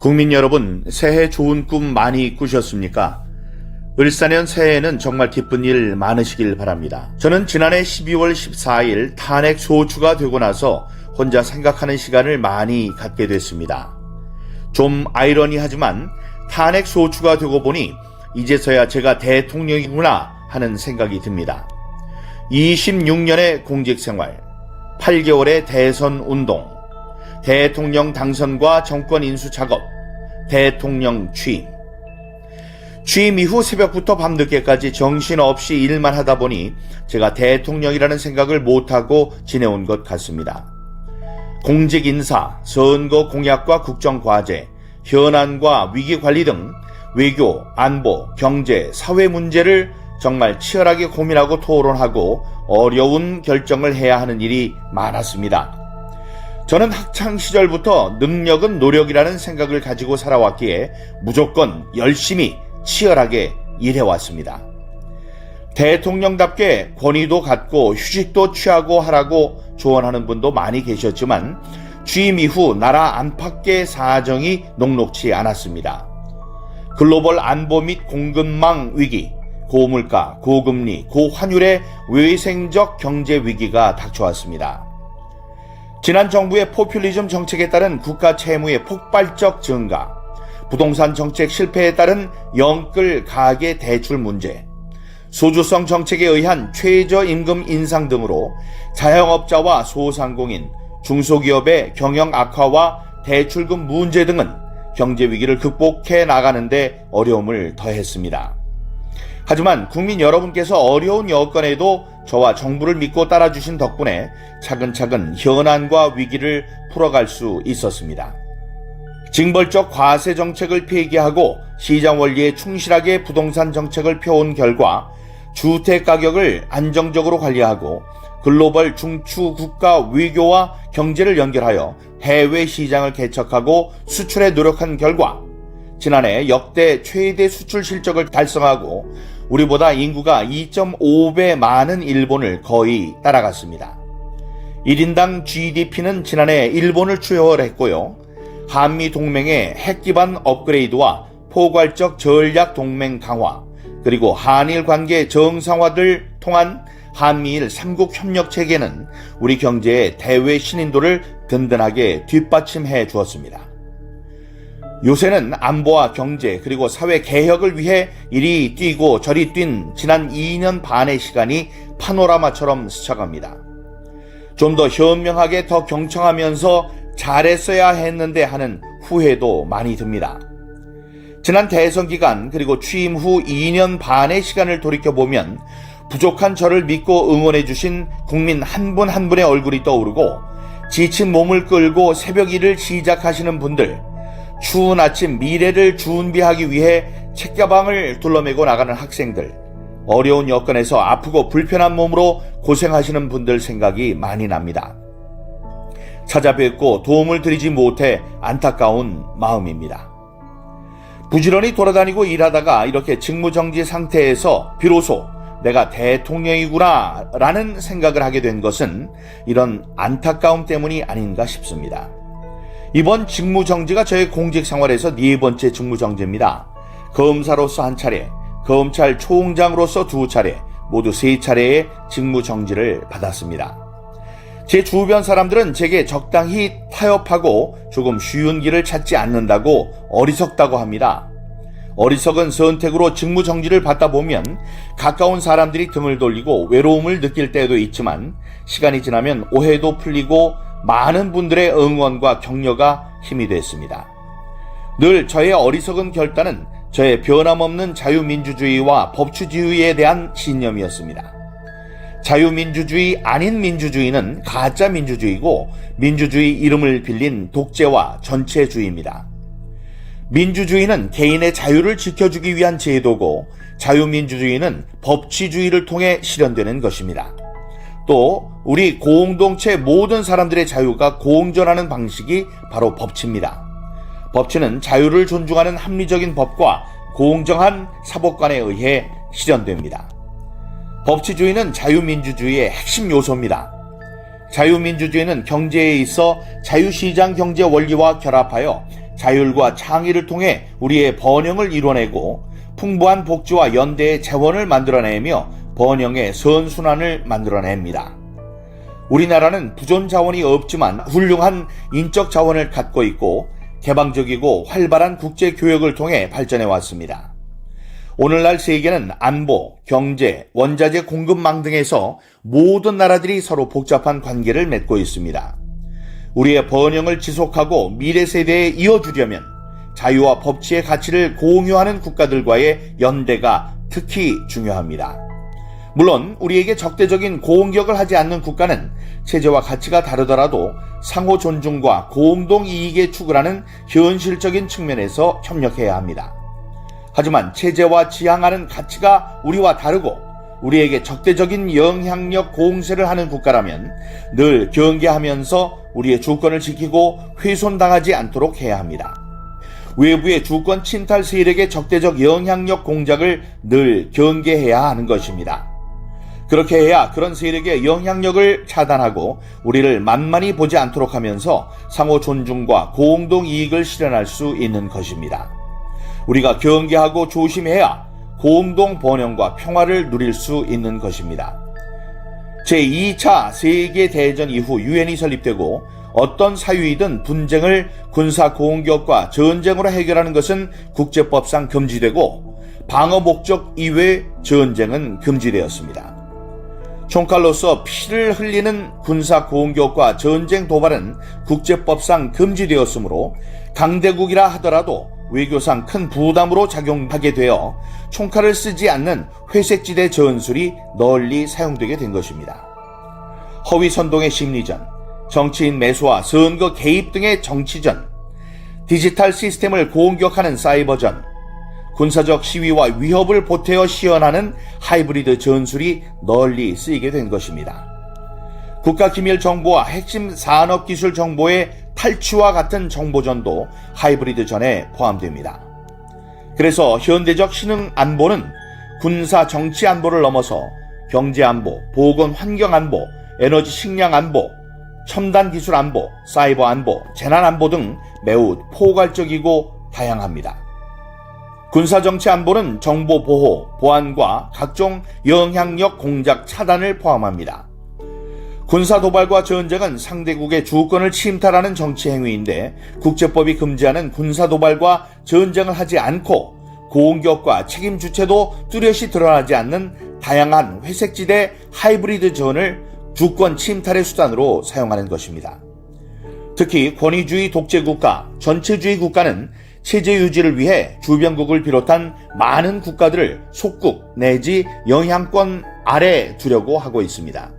국민 여러분, 새해 좋은 꿈 많이 꾸셨습니까? 을사년 새해에는 정말 기쁜 일 많으시길 바랍니다. 저는 지난해 12월 14일 탄핵 소추가 되고 나서 혼자 생각하는 시간을 많이 갖게 됐습니다. 좀 아이러니하지만 탄핵 소추가 되고 보니 이제서야 제가 대통령이구나 하는 생각이 듭니다. 26년의 공직생활, 8개월의 대선 운동, 대통령 당선과 정권 인수 작업, 대통령 취임. 취임 이후 새벽부터 밤늦게까지 정신없이 일만 하다 보니 제가 대통령이라는 생각을 못하고 지내온 것 같습니다. 공직 인사, 선거 공약과 국정 과제, 현안과 위기 관리 등 외교, 안보, 경제, 사회 문제를 정말 치열하게 고민하고 토론하고 어려운 결정을 해야 하는 일이 많았습니다. 저는 학창 시절부터 능력은 노력이라는 생각을 가지고 살아왔기에 무조건 열심히 치열하게 일해왔습니다. 대통령답게 권위도 갖고 휴식도 취하고 하라고 조언하는 분도 많이 계셨지만 취임 이후 나라 안팎의 사정이 녹록지 않았습니다. 글로벌 안보 및 공급망 위기, 고물가, 고금리, 고환율의 외생적 경제 위기가 닥쳐왔습니다. 지난 정부의 포퓰리즘 정책에 따른 국가 채무의 폭발적 증가, 부동산 정책 실패에 따른 영끌 가계 대출 문제, 소주성 정책에 의한 최저임금 인상 등으로 자영업자와 소상공인, 중소기업의 경영 악화와 대출금 문제 등은 경제 위기를 극복해 나가는데 어려움을 더했습니다. 하지만 국민 여러분께서 어려운 여건에도 저와 정부를 믿고 따라주신 덕분에 차근차근 현안과 위기를 풀어갈 수 있었습니다. 징벌적 과세 정책을 폐기하고 시장 원리에 충실하게 부동산 정책을 펴온 결과 주택 가격을 안정적으로 관리하고 글로벌 중추 국가 외교와 경제를 연결하여 해외 시장을 개척하고 수출에 노력한 결과 지난해 역대 최대 수출 실적을 달성하고 우리보다 인구가 2.5배 많은 일본을 거의 따라갔습니다. 1인당 GDP는 지난해 일본을 추월했고요. 한미 동맹의 핵 기반 업그레이드와 포괄적 전략 동맹 강화, 그리고 한일 관계 정상화를 통한 한미일 3국 협력 체계는 우리 경제의 대외 신인도를 든든하게 뒷받침해 주었습니다. 요새는 안보와 경제 그리고 사회 개혁을 위해 이리 뛰고 저리 뛴 지난 2년 반의 시간이 파노라마처럼 스쳐갑니다. 좀 더 현명하게 더 경청하면서 잘했어야 했는데 하는 후회도 많이 듭니다. 지난 대선 기간 그리고 취임 후 2년 반의 시간을 돌이켜보면 부족한 저를 믿고 응원해 주신 국민 한 분 한 분의 얼굴이 떠오르고 지친 몸을 끌고 새벽 일을 시작하시는 분들, 추운 아침 미래를 준비하기 위해 책가방을 둘러매고 나가는 학생들, 어려운 여건에서 아프고 불편한 몸으로 고생하시는 분들 생각이 많이 납니다. 찾아뵙고 도움을 드리지 못해 안타까운 마음입니다. 부지런히 돌아다니고 일하다가 이렇게 직무정지 상태에서 비로소 내가 대통령이구나 라는 생각을 하게 된 것은 이런 안타까움 때문이 아닌가 싶습니다. 이번 직무정지가 저의 공직생활에서 4번째 직무정지입니다. 검사로서 1차례, 검찰총장으로서 2차례, 모두 3차례의 직무정지를 받았습니다. 제 주변 사람들은 제게 적당히 타협하고 조금 쉬운 길을 찾지 않는다고 어리석다고 합니다. 어리석은 선택으로 직무정지를 받다 보면 가까운 사람들이 등을 돌리고 외로움을 느낄 때도 있지만 시간이 지나면 오해도 풀리고 많은 분들의 응원과 격려가 힘이 됐습니다. 늘 저의 어리석은 결단은 저의 변함없는 자유민주주의와 법치주의에 대한 신념이었습니다. 자유민주주의 아닌 민주주의는 가짜 민주주의고 민주주의 이름을 빌린 독재와 전체주의입니다. 민주주의는 개인의 자유를 지켜주기 위한 제도고 자유민주주의는 법치주의를 통해 실현되는 것입니다. 또 우리 공동체 모든 사람들의 자유가 공존하는 방식이 바로 법치입니다. 법치는 자유를 존중하는 합리적인 법과 공정한 사법관에 의해 실현됩니다. 법치주의는 자유민주주의의 핵심 요소입니다. 자유민주주의는 경제에 있어 자유시장 경제 원리와 결합하여 자율과 창의를 통해 우리의 번영을 이뤄내고 풍부한 복지와 연대의 재원을 만들어내며 번영의 선순환을 만들어냅니다. 우리나라는 부존 자원이 없지만 훌륭한 인적 자원을 갖고 있고 개방적이고 활발한 국제 교역을 통해 발전해 왔습니다. 오늘날 세계는 안보, 경제, 원자재 공급망 등에서 모든 나라들이 서로 복잡한 관계를 맺고 있습니다. 우리의 번영을 지속하고 미래 세대에 이어주려면 자유와 법치의 가치를 공유하는 국가들과의 연대가 특히 중요합니다. 물론 우리에게 적대적인 공격을 하지 않는 국가는 체제와 가치가 다르더라도 상호 존중과 공동 이익의 추구를 하는 현실적인 측면에서 협력해야 합니다. 하지만 체제와 지향하는 가치가 우리와 다르고 우리에게 적대적인 영향력 공세를 하는 국가라면 늘 경계하면서 우리의 주권을 지키고 훼손당하지 않도록 해야 합니다. 외부의 주권 침탈 세력의 적대적 영향력 공작을 늘 경계해야 하는 것입니다. 그렇게 해야 그런 세력의 영향력을 차단하고 우리를 만만히 보지 않도록 하면서 상호 존중과 공동 이익을 실현할 수 있는 것입니다. 우리가 경계하고 조심해야 공동 번영과 평화를 누릴 수 있는 것입니다. 제2차 세계대전 이후 유엔이 설립되고 어떤 사유이든 분쟁을 군사 공격과 전쟁으로 해결하는 것은 국제법상 금지되고 방어 목적 이외 전쟁은 금지되었습니다. 총칼로서 피를 흘리는 군사 공격과 전쟁 도발은 국제법상 금지되었으므로 강대국이라 하더라도 외교상 큰 부담으로 작용하게 되어 총칼을 쓰지 않는 회색지대 전술이 널리 사용되게 된 것입니다. 허위 선동의 심리전, 정치인 매수와 선거 개입 등의 정치전, 디지털 시스템을 공격하는 사이버전, 군사적 시위와 위협을 보태어 시연하는 하이브리드 전술이 널리 쓰이게 된 것입니다. 국가기밀정보와 핵심 산업기술 정보의 탈취와 같은 정보전도 하이브리드전에 포함됩니다. 그래서 현대적 신흥 안보는 군사 정치 안보를 넘어서 경제 안보, 보건 환경 안보, 에너지 식량 안보, 첨단 기술 안보, 사이버 안보, 재난 안보 등 매우 포괄적이고 다양합니다. 군사정치 안보는 정보 보호, 보안과 각종 영향력 공작 차단을 포함합니다. 군사 도발과 전쟁은 상대국의 주권을 침탈하는 정치 행위인데 국제법이 금지하는 군사 도발과 전쟁을 하지 않고 공격과 책임 주체도 뚜렷이 드러나지 않는 다양한 회색지대 하이브리드 전을 주권 침탈의 수단으로 사용하는 것입니다. 특히 권위주의 독재국가, 전체주의 국가는 체제 유지를 위해 주변국을 비롯한 많은 국가들을 속국 내지 영향권 아래 두려고 하고 있습니다.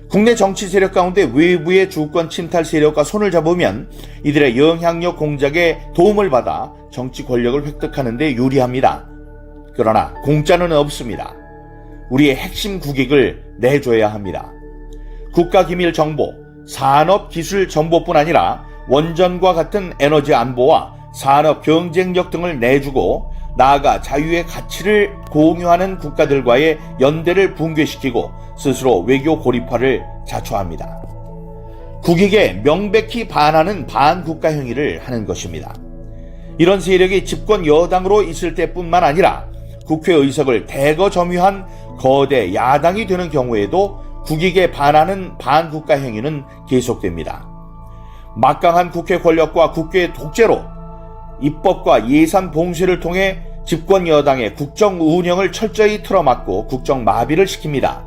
국내 정치 세력 가운데 외부의 주권 침탈 세력과 손을 잡으면 이들의 영향력 공작에 도움을 받아 정치 권력을 획득하는 데 유리합니다. 그러나 공짜는 없습니다. 우리의 핵심 국익을 내줘야 합니다. 국가기밀 정보, 산업기술 정보뿐 아니라 원전과 같은 에너지 안보와 산업 경쟁력 등을 내주고 나아가 자유의 가치를 공유하는 국가들과의 연대를 붕괴시키고 스스로 외교 고립화를 자초합니다. 국익에 명백히 반하는 반국가 행위를 하는 것입니다. 이런 세력이 집권 여당으로 있을 때뿐만 아니라 국회 의석을 대거 점유한 거대 야당이 되는 경우에도 국익에 반하는 반국가 행위는 계속됩니다. 막강한 국회 권력과 국회 독재로 입법과 예산 봉쇄를 통해 집권 여당의 국정 운영을 철저히 틀어막고 국정 마비를 시킵니다.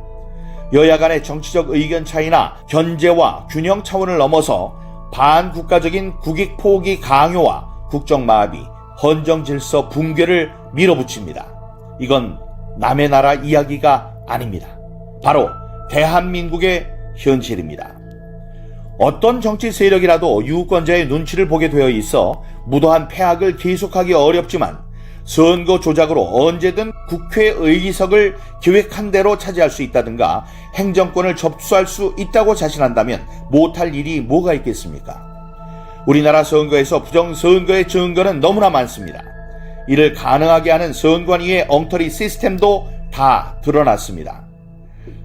여야 간의 정치적 의견 차이나 견제와 균형 차원을 넘어서 반국가적인 국익 포기 강요와 국정 마비, 헌정 질서 붕괴를 밀어붙입니다. 이건 남의 나라 이야기가 아닙니다. 바로 대한민국의 현실입니다. 어떤 정치 세력이라도 유권자의 눈치를 보게 되어 있어 무도한 패악을 계속하기 어렵지만 선거 조작으로 언제든 국회의석을 계획한 대로 차지할 수 있다든가 행정권을 접수할 수 있다고 자신한다면 못할 일이 뭐가 있겠습니까? 우리나라 선거에서 부정선거의 증거는 너무나 많습니다. 이를 가능하게 하는 선관위의 엉터리 시스템도 다 드러났습니다.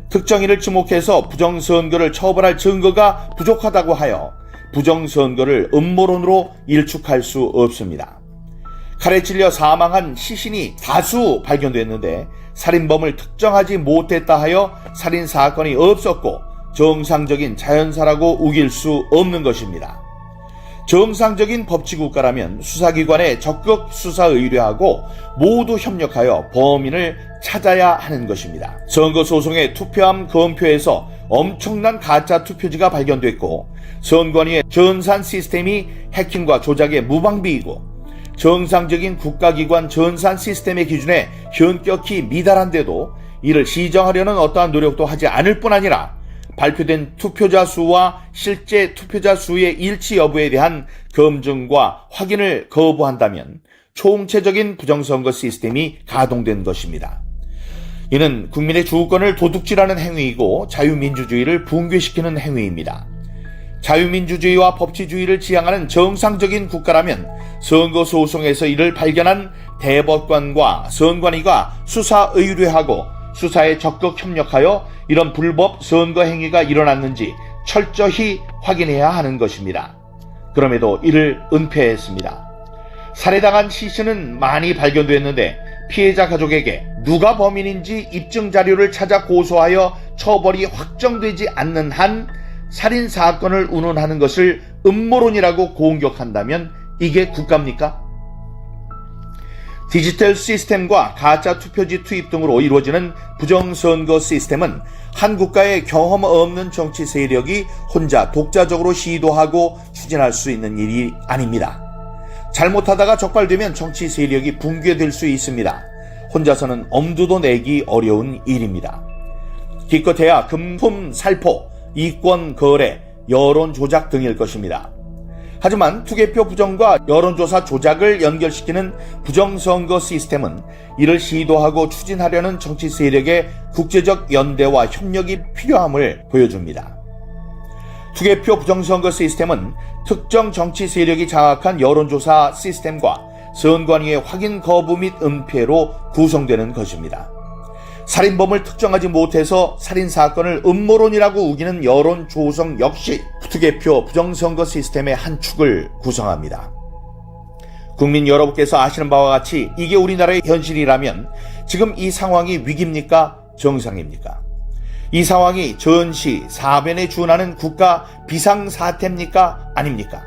특정인을 지목해서 부정선거를 처벌할 증거가 부족하다고 하여 부정선거를 음모론으로 일축할 수 없습니다. 칼에 찔려 사망한 시신이 다수 발견됐는데 살인범을 특정하지 못했다 하여 살인사건이 없었고 정상적인 자연사라고 우길 수 없는 것입니다. 정상적인 법치국가라면 수사기관에 적극 수사 의뢰하고 모두 협력하여 범인을 찾아야 하는 것입니다. 선거소송의 투표함 검표에서 엄청난 가짜 투표지가 발견됐고 선관위의 전산 시스템이 해킹과 조작에 무방비이고 정상적인 국가기관 전산 시스템의 기준에 현격히 미달한데도 이를 시정하려는 어떠한 노력도 하지 않을 뿐 아니라 발표된 투표자 수와 실제 투표자 수의 일치 여부에 대한 검증과 확인을 거부한다면 총체적인 부정선거 시스템이 가동된 것입니다. 이는 국민의 주권을 도둑질하는 행위이고 자유민주주의를 붕괴시키는 행위입니다. 자유민주주의와 법치주의를 지향하는 정상적인 국가라면 선거소송에서 이를 발견한 대법관과 선관위가 수사 의뢰하고 수사에 적극 협력하여 이런 불법 선거 행위가 일어났는지 철저히 확인해야 하는 것입니다. 그럼에도 이를 은폐했습니다. 살해당한 시신은 많이 발견됐는데 피해자 가족에게 누가 범인인지 입증 자료를 찾아 고소하여 처벌이 확정되지 않는 한 살인사건을 운운하는 것을 음모론이라고 공격한다면 이게 국가입니까? 디지털 시스템과 가짜 투표지 투입 등으로 이루어지는 부정선거 시스템은 한 국가의 경험 없는 정치 세력이 혼자 독자적으로 시도하고 추진할 수 있는 일이 아닙니다. 잘못하다가 적발되면 정치 세력이 붕괴될 수 있습니다. 혼자서는 엄두도 내기 어려운 일입니다. 기껏해야 금품 살포, 이권 거래, 여론 조작 등일 것입니다. 하지만 투개표 부정과 여론조사 조작을 연결시키는 부정선거 시스템은 이를 시도하고 추진하려는 정치 세력의 국제적 연대와 협력이 필요함을 보여줍니다. 투개표 부정선거 시스템은 특정 정치 세력이 장악한 여론조사 시스템과 선관위의 확인 거부 및 은폐로 구성되는 것입니다. 살인범을 특정하지 못해서 살인사건을 음모론이라고 우기는 여론 조성 역시 투개표 부정선거 시스템의 한 축을 구성합니다. 국민 여러분께서 아시는 바와 같이 이게 우리나라의 현실이라면 지금 이 상황이 위기입니까? 정상입니까? 이 상황이 전시, 사변에 준하는 국가 비상사태입니까? 아닙니까?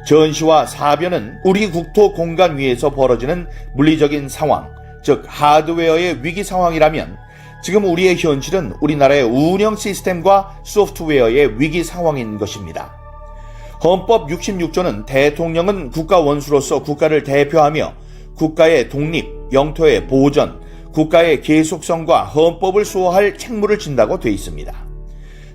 전시와 사변은 우리 국토 공간 위에서 벌어지는 물리적인 상황, 즉 하드웨어의 위기 상황이라면 지금 우리의 현실은 우리나라의 운영 시스템과 소프트웨어의 위기 상황인 것입니다. 헌법 66조는 대통령은 국가 원수로서 국가를 대표하며 국가의 독립, 영토의 보전, 국가의 계속성과 헌법을 수호할 책무를 진다고 되어 있습니다.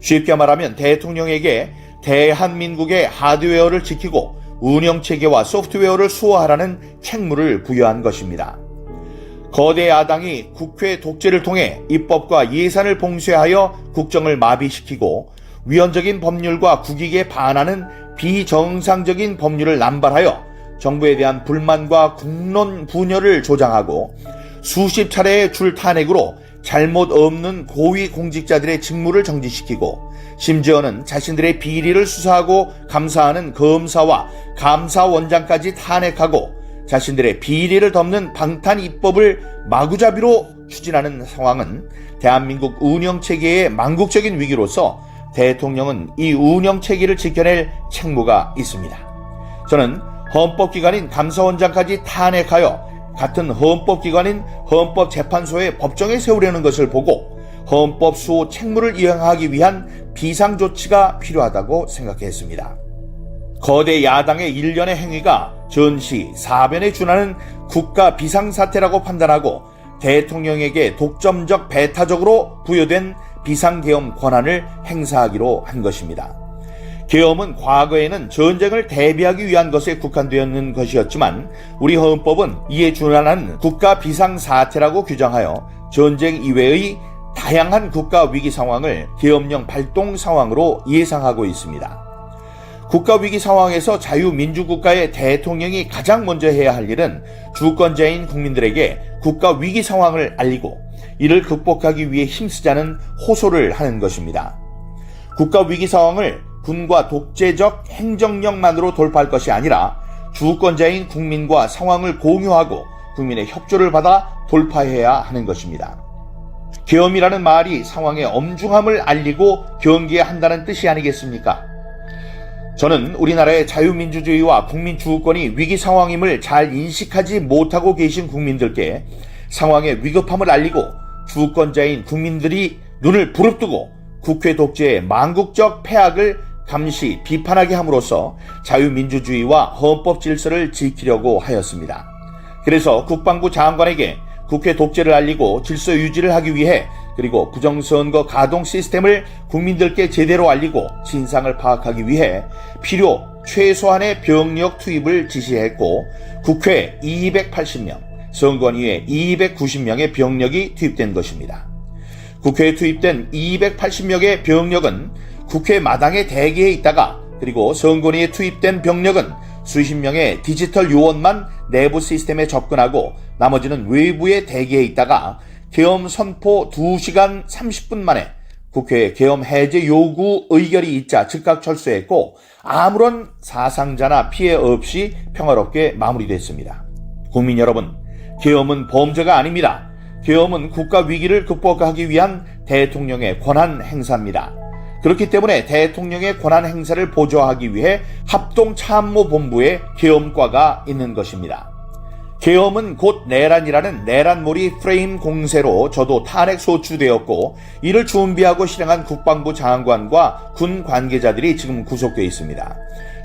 쉽게 말하면 대통령에게 대한민국의 하드웨어를 지키고 운영체계와 소프트웨어를 수호하라는 책무를 부여한 것입니다. 거대 야당이 국회 독재를 통해 입법과 예산을 봉쇄하여 국정을 마비시키고 위헌적인 법률과 국익에 반하는 비정상적인 법률을 남발하여 정부에 대한 불만과 국론 분열을 조장하고 수십 차례의 줄 탄핵으로 잘못 없는 고위 공직자들의 직무를 정지시키고 심지어는 자신들의 비리를 수사하고 감사하는 검사와 감사원장까지 탄핵하고 자신들의 비리를 덮는 방탄 입법을 마구잡이로 추진하는 상황은 대한민국 운영체계의 망국적인 위기로서 대통령은 이 운영체계를 지켜낼 책무가 있습니다. 저는 헌법기관인 감사원장까지 탄핵하여 같은 헌법기관인 헌법재판소의 법정에 세우려는 것을 보고 헌법 수호 책무를 이행하기 위한 비상조치가 필요하다고 생각했습니다. 거대 야당의 일련의 행위가 전시, 사변에 준하는 국가 비상사태라고 판단하고 대통령에게 독점적 배타적으로 부여된 비상계엄 권한을 행사하기로 한 것입니다. 계엄은 과거에는 전쟁을 대비하기 위한 것에 국한되었는 것이었지만 우리 헌법은 이에 준하는 국가 비상사태라고 규정하여 전쟁 이외의 다양한 국가 위기 상황을 계엄령 발동 상황으로 예상하고 있습니다. 국가 위기 상황에서 자유민주국가의 대통령이 가장 먼저 해야 할 일은 주권자인 국민들에게 국가 위기 상황을 알리고 이를 극복하기 위해 힘쓰자는 호소를 하는 것입니다. 국가 위기 상황을 군과 독재적 행정력만으로 돌파할 것이 아니라 주권자인 국민과 상황을 공유하고 국민의 협조를 받아 돌파해야 하는 것입니다. 계엄이라는 말이 상황의 엄중함을 알리고 경계해야 한다는 뜻이 아니겠습니까? 저는 우리나라의 자유민주주의와 국민주권이 위기 상황임을 잘 인식하지 못하고 계신 국민들께 상황의 위급함을 알리고 주권자인 국민들이 눈을 부릅뜨고 국회 독재의 망국적 폐악을 감시 비판하게 함으로써 자유민주주의와 헌법 질서를 지키려고 하였습니다. 그래서 국방부 장관에게 국회 독재를 알리고 질서 유지를 하기 위해 그리고 부정선거 가동 시스템을 국민들께 제대로 알리고 진상을 파악하기 위해 필요 최소한의 병력 투입을 지시했고 국회 280명, 선관위에 290명의 병력이 투입된 것입니다. 국회에 투입된 280명의 병력은 국회 마당에 대기해 있다가 그리고 선관위에 투입된 병력은 수십 명의 디지털 요원만 내부 시스템에 접근하고 나머지는 외부에 대기해 있다가 계엄 선포 2시간 30분 만에 국회에 계엄 해제 요구 의결이 있자 즉각 철수했고 아무런 사상자나 피해 없이 평화롭게 마무리됐습니다. 국민 여러분, 계엄은 범죄가 아닙니다. 계엄은 국가 위기를 극복하기 위한 대통령의 권한 행사입니다. 그렇기 때문에 대통령의 권한 행사를 보조하기 위해 합동참모본부에 계엄과가 있는 것입니다. 계엄은 곧 내란이라는 내란몰이 프레임 공세로 저도 탄핵 소추되었고 이를 준비하고 실행한 국방부 장관과 군 관계자들이 지금 구속되어 있습니다.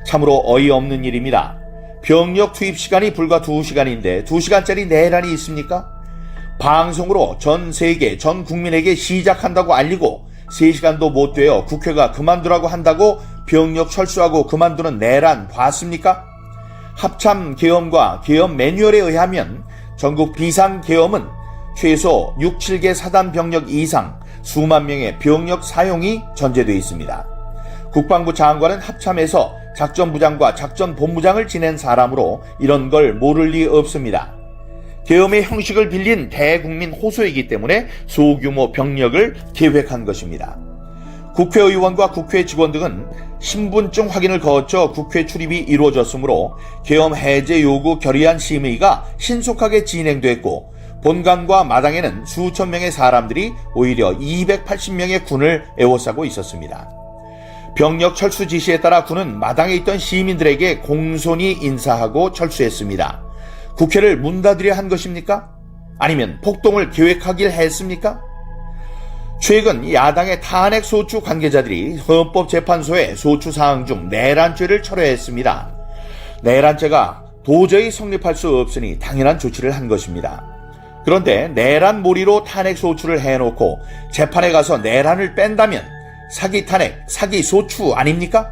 참으로 어이없는 일입니다. 병력 투입 시간이 불과 2시간인데 2시간짜리 내란이 있습니까? 방송으로 전 세계, 전 국민에게 시작한다고 알리고 3시간도 못 되어 국회가 그만두라고 한다고 병력 철수하고 그만두는 내란 봤습니까? 합참 계엄과 계엄 매뉴얼에 의하면 전국 비상 계엄은 최소 6, 7개 사단 병력 이상 수만 명의 병력 사용이 전제되어 있습니다. 국방부 장관은 합참에서 작전부장과 작전본부장을 지낸 사람으로 이런 걸 모를 리 없습니다. 계엄의 형식을 빌린 대국민 호소이기 때문에 소규모 병력을 계획한 것입니다. 국회의원과 국회 직원 등은 신분증 확인을 거쳐 국회 출입이 이루어졌으므로 계엄 해제 요구 결의안 심의가 신속하게 진행됐고 본관과 마당에는 수천 명의 사람들이 오히려 280명의 군을 에워싸고 있었습니다. 병력 철수 지시에 따라 군은 마당에 있던 시민들에게 공손히 인사하고 철수했습니다. 국회를 문 닫으려 한 것입니까? 아니면 폭동을 계획하길 했습니까? 최근 야당의 탄핵 소추 관계자들이 헌법재판소에 소추 사항 중 내란죄를 철회했습니다. 내란죄가 도저히 성립할 수 없으니 당연한 조치를 한 것입니다. 그런데 내란 몰이로 탄핵 소추를 해놓고 재판에 가서 내란을 뺀다면 사기 탄핵, 사기 소추 아닙니까?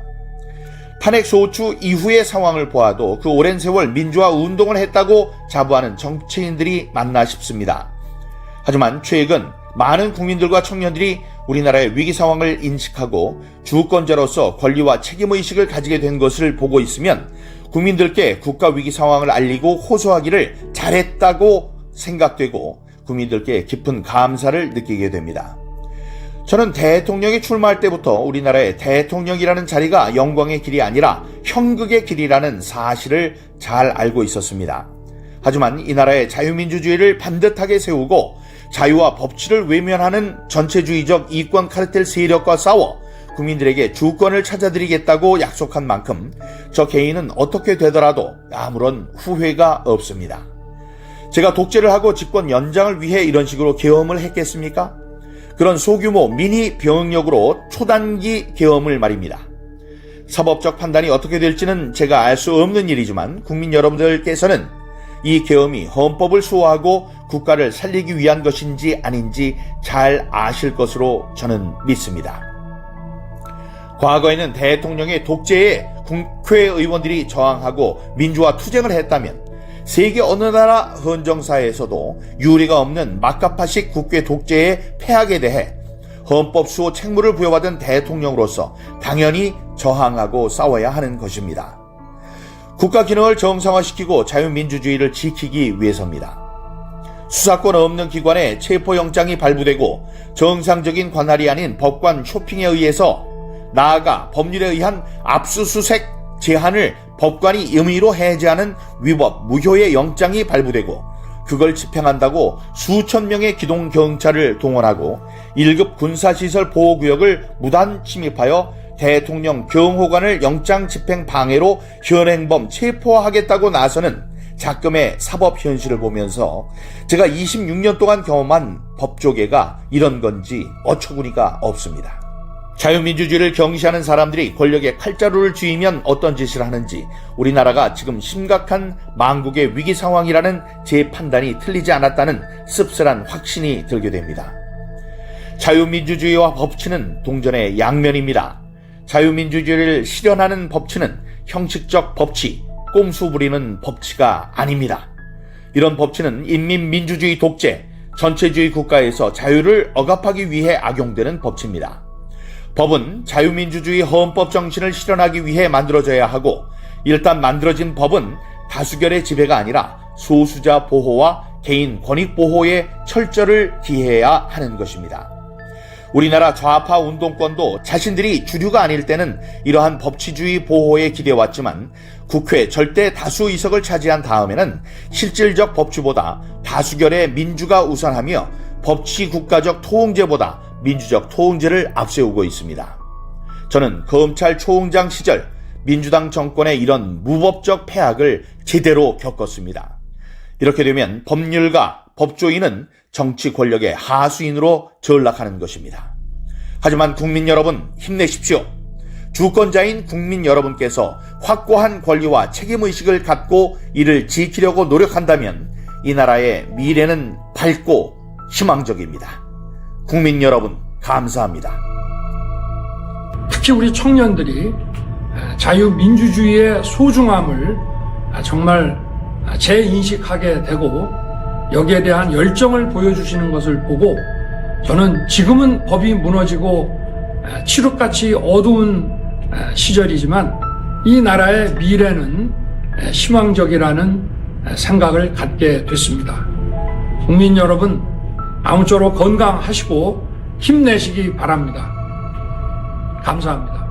탄핵 소추 이후의 상황을 보아도 그 오랜 세월 민주화 운동을 했다고 자부하는 정치인들이 맞나 싶습니다. 하지만 최근 많은 국민들과 청년들이 우리나라의 위기 상황을 인식하고 주권자로서 권리와 책임의식을 가지게 된 것을 보고 있으면 국민들께 국가 위기 상황을 알리고 호소하기를 잘했다고 생각되고 국민들께 깊은 감사를 느끼게 됩니다. 저는 대통령이 출마할 때부터 우리나라의 대통령이라는 자리가 영광의 길이 아니라 형극의 길이라는 사실을 잘 알고 있었습니다. 하지만 이 나라의 자유민주주의를 반듯하게 세우고 자유와 법치를 외면하는 전체주의적 이권 카르텔 세력과 싸워 국민들에게 주권을 찾아드리겠다고 약속한 만큼 저 개인은 어떻게 되더라도 아무런 후회가 없습니다. 제가 독재를 하고 집권 연장을 위해 이런 식으로 계엄을 했겠습니까? 그런 소규모 미니 병력으로 초단기 계엄을 말입니다. 사법적 판단이 어떻게 될지는 제가 알 수 없는 일이지만 국민 여러분들께서는 이 계엄이 헌법을 수호하고 국가를 살리기 위한 것인지 아닌지 잘 아실 것으로 저는 믿습니다. 과거에는 대통령의 독재에 국회의원들이 저항하고 민주화 투쟁을 했다면 세계 어느 나라 헌정사에서도 유례가 없는 막가파식 국회 독재의 폐악에 대해 헌법 수호 책무를 부여받은 대통령으로서 당연히 저항하고 싸워야 하는 것입니다. 국가 기능을 정상화시키고 자유민주주의를 지키기 위해서입니다. 수사권 없는 기관에 체포영장이 발부되고 정상적인 관할이 아닌 법관 쇼핑에 의해서 나아가 법률에 의한 압수수색 제한을 법관이 임의로 해제하는 위법 무효의 영장이 발부되고 그걸 집행한다고 수천 명의 기동 경찰을 동원하고 1급 군사시설 보호구역을 무단 침입하여 대통령 경호관을 영장 집행 방해로 현행범 체포하겠다고 나서는 작금의 사법 현실을 보면서 제가 26년 동안 경험한 법조계가 이런 건지 어처구니가 없습니다. 자유민주주의를 경시하는 사람들이 권력에 칼자루를 쥐이면 어떤 짓을 하는지 우리나라가 지금 심각한 망국의 위기 상황이라는 제 판단이 틀리지 않았다는 씁쓸한 확신이 들게 됩니다. 자유민주주의와 법치는 동전의 양면입니다. 자유민주주의를 실현하는 법치는 형식적 법치, 꼼수 부리는 법치가 아닙니다. 이런 법치는 인민민주주의 독재, 전체주의 국가에서 자유를 억압하기 위해 악용되는 법치입니다. 법은 자유민주주의 헌법 정신을 실현하기 위해 만들어져야 하고 일단 만들어진 법은 다수결의 지배가 아니라 소수자 보호와 개인 권익 보호에 철저를 기해야 하는 것입니다. 우리나라 좌파 운동권도 자신들이 주류가 아닐 때는 이러한 법치주의 보호에 기대왔지만 국회 절대 다수 의석을 차지한 다음에는 실질적 법치보다 다수결의 민주가 우선하며 법치 국가적 토홍제보다 민주적 토홍제를 앞세우고 있습니다. 저는 검찰 초흥장 시절 민주당 정권의 이런 무법적 폐악을 제대로 겪었습니다. 이렇게 되면 법률가, 법조인은 정치 권력의 하수인으로 전락하는 것입니다. 하지만 국민 여러분 힘내십시오. 주권자인 국민 여러분께서 확고한 권리와 책임의식을 갖고 이를 지키려고 노력한다면 이 나라의 미래는 밝고 희망적입니다. 국민 여러분 감사합니다. 특히 우리 청년들이 자유민주주의의 소중함을 정말 재인식하게 되고 여기에 대한 열정을 보여주시는 것을 보고 저는 지금은 법이 무너지고 칠흑같이 어두운 시절이지만 이 나라의 미래는 희망적이라는 생각을 갖게 됐습니다. 국민 여러분 아무쪼록 건강하시고 힘내시기 바랍니다. 감사합니다.